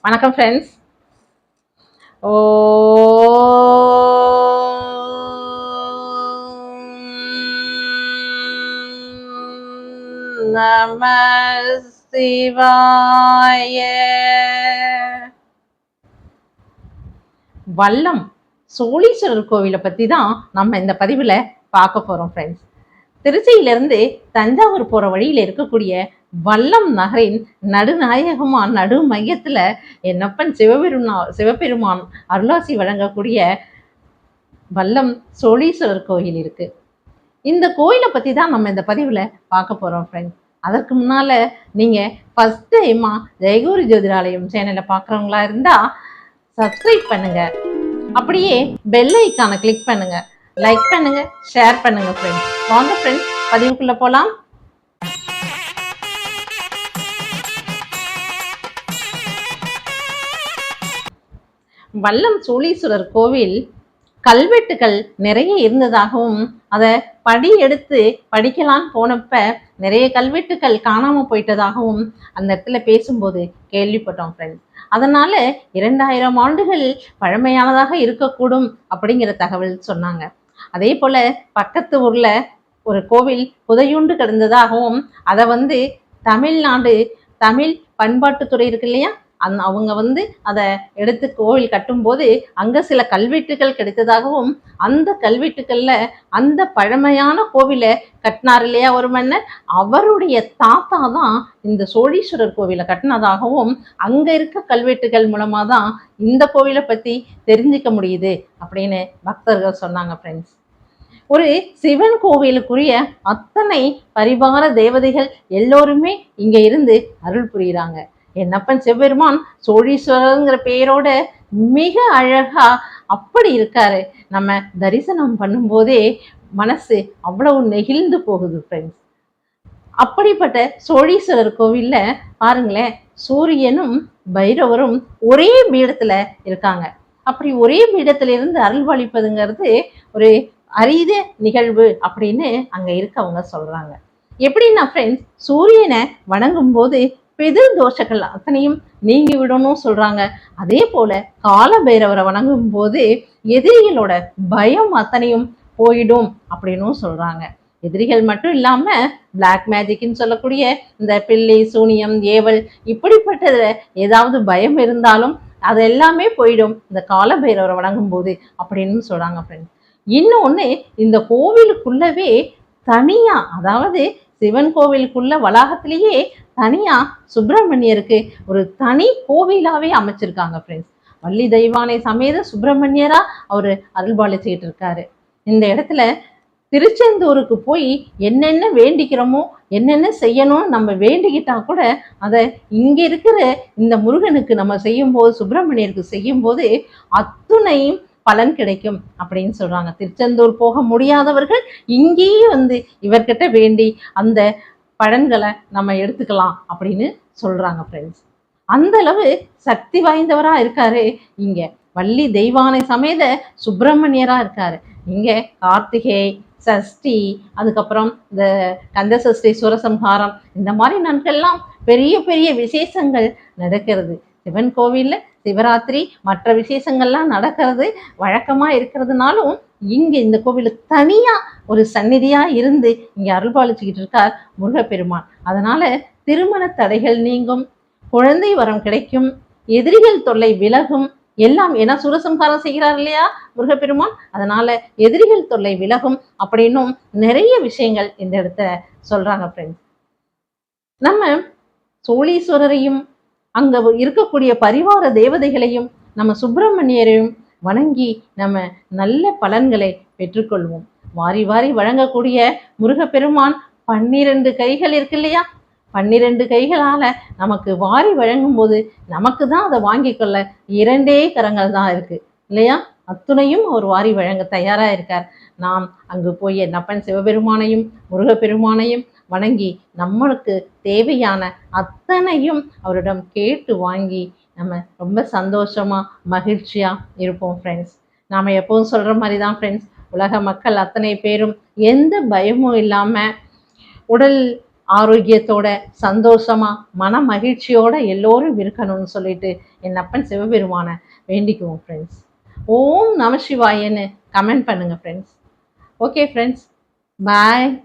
வணக்கம் ஃப்ரெண்ட்ஸ். ஓ நம சிவாய. வல்லம் சோழீஸ்வரர் கோவிலை பற்றி தான் நம்ம இந்த பதிவில் பார்க்க போகிறோம் ஃப்ரெண்ட்ஸ். திருச்சியிலிருந்து தஞ்சாவூர் போகிற வழியில் இருக்கக்கூடிய வல்லம் நகரின் நடுநாயகமான நடு மையத்தில் என்னப்பன் சிவபெருமான் அருளாசி வழங்கக்கூடிய வல்லம் சோழீஸ்வரர் கோயில் இருக்கு. இந்த கோயிலை பற்றி தான் நம்ம இந்த பதிவில் பார்க்க போகிறோம் ஃப்ரெண்ட்ஸ். அதற்கு முன்னால் நீங்கள் ஃபஸ்ட் டைமாக ஜெயகூரி ஜோதிடாலயம் சேனலை பார்க்குறவங்களா இருந்தால் சப்ஸ்கிரைப் பண்ணுங்கள், அப்படியே பெல் ஐக்கானை கிளிக் பண்ணுங்கள், லைக் பண்ணுங்க, ஷேர் பண்ணுங்க ஃப்ரெண்ட்ஸ். வாங்க ஃப்ரெண்ட்ஸ், பதிவுக்குள்ள போலாம். வல்லம் சோழீஸ்வரர் கோவில் கல்வெட்டுகள் நிறைய இருந்ததாகவும் அதை படி எடுத்து படிக்கலான்னு போனப்ப நிறைய கல்வெட்டுகள் காணாம போயிட்டதாகவும் அந்த இடத்துல பேசும்போது கேள்விப்பட்டோம் ஃப்ரெண்ட்ஸ். அதனால 2000 ஆண்டுகள் பழமையானதாக இருக்கக்கூடும் அப்படிங்கிற தகவல் சொன்னாங்க. அதே போல பக்கத்து ஊர்ல ஒரு கோவில் புதையுண்டு கிடந்ததாகவும் அதை தமிழ்நாடு தமிழ் பண்பாட்டுத்துறை இருக்கு இல்லையா, அவங்க அதை எடுத்து கோவில் கட்டும்போது அங்க சில கல்வெட்டுகள் கிடைத்ததாகவும், அந்த கல்வெட்டுக்கள்ல அந்த பழமையான கோவிலை கட்டினார் இல்லையா ஒரு மன்னர், அவருடைய தாத்தா தான் இந்த சோழீஸ்வரர் கோவிலை கட்டினதாகவும் அங்க இருக்க கல்வெட்டுகள் மூலமா தான் இந்த கோவிலை பத்தி தெரிஞ்சுக்க முடியுது அப்படின்னு பக்தர்கள் சொன்னாங்க ஃப்ரெண்ட்ஸ். ஒரு சிவன் கோவிலுக்குரிய அத்தனை பரிவார தேவதைகள் எல்லோருமே இங்க இருந்து அருள் புரியுறாங்க. என்னப்பன் சிவபெருமான் சோழீஸ்வரருங்கிற பெயரோட மிக அழகா அப்படி இருக்காரு. நம்ம தரிசனம் பண்ணும்போதே மனசு அவ்வளவு நெகிழ்ந்து போகுது ஃப்ரெண்ட்ஸ். அப்படிப்பட்ட சோழீஸ்வரர் கோவில்ல பாருங்களேன், சூரியனும் பைரவரும் ஒரே பீடத்துல இருக்காங்க. அப்படி ஒரே பீடத்துல இருந்து அருள்பாலிப்பதுங்கிறது ஒரு அரித நிகழ்வு அப்படின்னு அங்க இருக்கவங்க சொல்றாங்க. எப்படின்னா ஃப்ரெண்ட்ஸ், சூரியனை வணங்கும் போது பிதிர் தோஷங்கள் அத்தனையும் நீங்கி விடணும் சொல்றாங்க. அதே போல கால பைரவரை வணங்கும் போது எதிரிகளோட பயம் அத்தனையும் போயிடும் அப்படின்னும் சொல்றாங்க. எதிரிகள் மட்டும் இல்லாம பிளாக் மேஜிக்னு சொல்லக்கூடிய இந்த பில்லி சூனியம் ஏவல் இப்படிப்பட்டதுல ஏதாவது பயம் இருந்தாலும் அது எல்லாமே போயிடும் இந்த கால பைரவரை வணங்கும் போது அப்படின்னு சொல்றாங்க ஃப்ரெண்ட்ஸ். இன்னொன்னு, இந்த கோவிலுக்குள்ளவே தனியா, அதாவது சிவன் கோவிலுக்குள்ள வளாகத்திலேயே தனியா சுப்பிரமணியருக்கு ஒரு தனி கோவிலாவே அமைச்சிருக்காங்க ஃப்ரெண்ட்ஸ். வள்ளி தெய்வானை சமேத சுப்பிரமணியரா அவரு அருள்பாலிச்சுக்கிட்டு இருக்காரு. இந்த இடத்துல திருச்செந்தூருக்கு போய் என்னென்ன வேண்டிக்கிறோமோ, என்னென்ன செய்யணும்னு நம்ம வேண்டிக்கிட்டா கூட அதை இங்க இருக்கிற இந்த முருகனுக்கு நம்ம செய்யும் போது, சுப்பிரமணியருக்கு செய்யும் போது அத்துணையும் பலன் கிடைக்கும் அப்படின்னு சொல்றாங்க. திருச்செந்தூர் போக முடியாதவர்கள் இங்கேயே இவர்கிட்ட வேண்டி அந்த பலன்களை நம்ம எடுத்துக்கலாம் அப்படின்னு சொல்றாங்க ஃப்ரெண்ட்ஸ். அந்த அளவு சக்தி வாய்ந்தவரா இருக்காரு இங்க. வள்ளி தெய்வானை சமேத சுப்பிரமணியரா இருக்காரு இங்க. கார்த்திகை சஷ்டி, அதுக்கப்புறம் இந்த கந்த சஷ்டி, சூரசம்ஹாரம், இந்த மாதிரி நாட்கள்லாம் பெரிய பெரிய விசேஷங்கள் நடக்கிறது. சிவன் கோவில்ல சிவராத்திரி மற்ற விசேஷங்கள்லாம் நடக்கிறது வழக்கமா இருக்கிறதுனாலும் இங்க இந்த கோவிலுக்கு தனியா ஒரு சந்நிதியா இருந்து இங்க அருள்பாலிச்சுக்கிட்டு இருக்கார் முருகப்பெருமான். அதனால திருமண தடைகள் நீங்கும், குழந்தை வரம் கிடைக்கும், எதிரிகள் தொல்லை விலகும் எல்லாம். ஏன்னா சூரசம்ஹாரம் செய்கிறார் இல்லையா முருகப்பெருமான், அதனால எதிரிகள் தொல்லை விலகும் அப்படின்னும் நிறைய விஷயங்கள் இந்த இடத்த சொல்றாங்க ஃப்ரெண்ட்ஸ். நம்ம சோழீஸ்வரரையும் அங்க இருக்கக்கூடிய பரிவார தேவதைகளையும் நம்ம சுப்பிரமணியரையும் வணங்கி நம்ம நல்ல பலன்களை பெற்றுக்கொள்வோம். வாரி வாரி வழங்கக்கூடிய முருகப்பெருமான் 12 கைகள் இருக்கு இல்லையா, 12 கைகளால நமக்கு வாரி வழங்கும் போது நமக்கு தான் அதை வாங்கி கொள்ள 2 கரங்கள் தான் இருக்கு இல்லையா, அத்துணையும் அவர் வாரி வழங்க தயாரா இருக்கார். நாம் அங்கு போய் என்னப்பன் சிவபெருமானையும் முருகப்பெருமானையும் வணங்கி நம்மளுக்கு தேவையான அத்தனையும் அவரிடம் கேட்டு வாங்கி நம்ம ரொம்ப சந்தோஷமா மகிழ்ச்சியா இருப்போம் ஃப்ரெண்ட்ஸ். நாம எப்பவும் சொல்ற மாதிரி தான் ஃப்ரெண்ட்ஸ், உலக மக்கள் அத்தனை பேரும் எந்த பயமும் இல்லாம உடல் ஆரோக்கியத்தோட சந்தோஷமா மன மகிழ்ச்சியோட எல்லோரும் இருக்கணும்னு சொல்லிட்டு என் அப்பன் சிவபெருமான வேண்டிக்குவோம் ஃப்ரெண்ட்ஸ். ஓம் நம சிவாயன்னு கமெண்ட் பண்ணுங்க ஃப்ரெண்ட்ஸ். ஓகே ஃப்ரெண்ட்ஸ், பாய்.